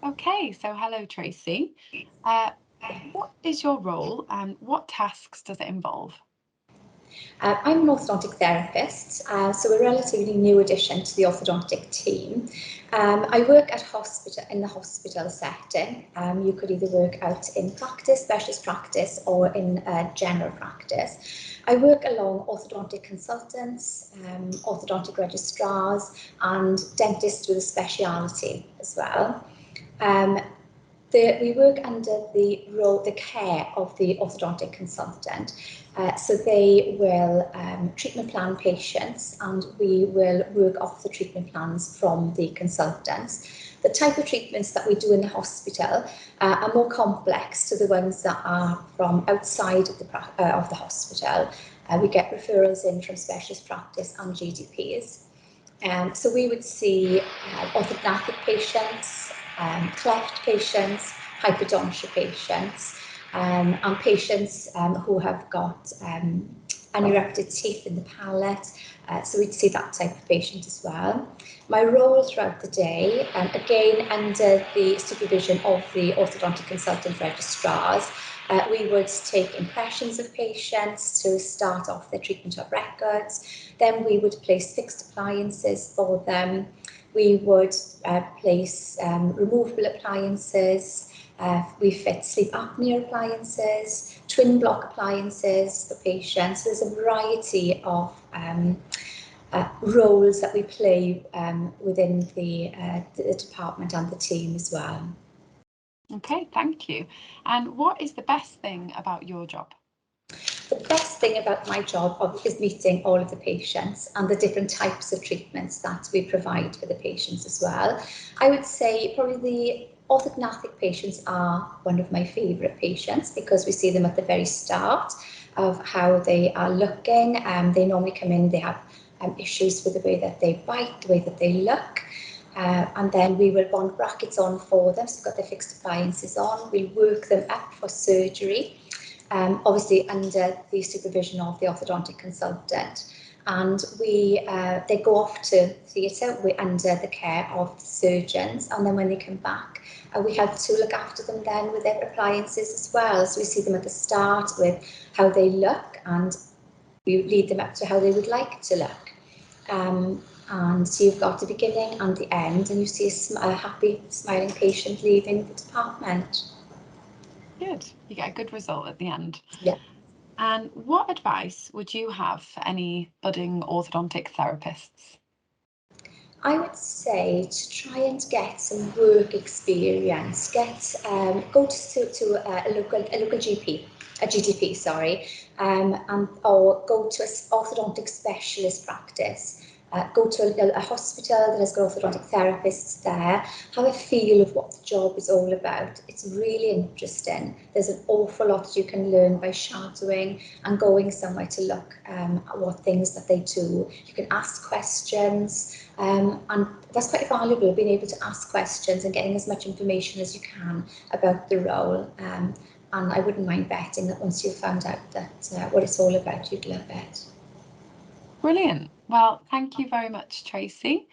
Okay, so hello Tracy. Uh, what is your role and what tasks does it involve? I'm an orthodontic therapist, so a relatively new addition to the orthodontic team. I work in the hospital setting. You could either work out in practice, specialist practice, or in general practice. I work along orthodontic consultants, orthodontic registrars, and dentists with a speciality as well. We work under the care of the orthodontic consultant. So they will treatment plan patients and we will work off the treatment plans from the consultants. The type of treatments that we do in the hospital are more complex to the ones that are from outside of the hospital. We get referrals in from specialist practice and GDPs. So we would see orthodontic patients, cleft patients, hypodontia patients, and patients who have got unerupted teeth in the palate. So we'd see that type of patient as well. My role throughout the day, again under the supervision of the orthodontic consultant registrars, we would take impressions of patients to start off their treatment of records. Then we would place fixed appliances for them. We would place removable appliances. We fit sleep apnea appliances, twin block appliances for patients. There's a variety of roles that we play within the department and the team as well. Okay, thank you. And what is the best thing about your job? The best thing about my job is meeting all of the patients and the different types of treatments that we provide for the patients as well. I would say probably the orthodontic patients are one of my favourite patients because we see them at the very start of how they are looking. They normally come in, they have issues with the way that they bite, the way that they look. And then we will bond brackets on for them, so they've got their fixed appliances on. We'll work them up for surgery, obviously under the supervision of the orthodontic consultant. And they go off to theatre under the care of the surgeons. And then when they come back, we help to look after them then with their appliances as well. So we see them at the start with how they look and we lead them up to how they would like to look. And so you've got the beginning and the end, and you see a happy, smiling patient leaving the department. Good. You get a good result at the end. Yeah. And what advice would you have for any budding orthodontic therapists? I would say to try and get some work experience. Go to a local GP, a GDP, sorry, or go to an orthodontic specialist practice. Go to a hospital that has got orthodontic therapists there, have a feel of what the job is all about. It's really interesting. There's an awful lot that you can learn by shadowing and going somewhere to look at what things that they do. You can ask questions, and that's quite valuable, being able to ask questions and getting as much information as you can about the role. And I wouldn't mind betting that once you've found out that what it's all about, you'd love it. Brilliant. Well, thank you very much, Tracy.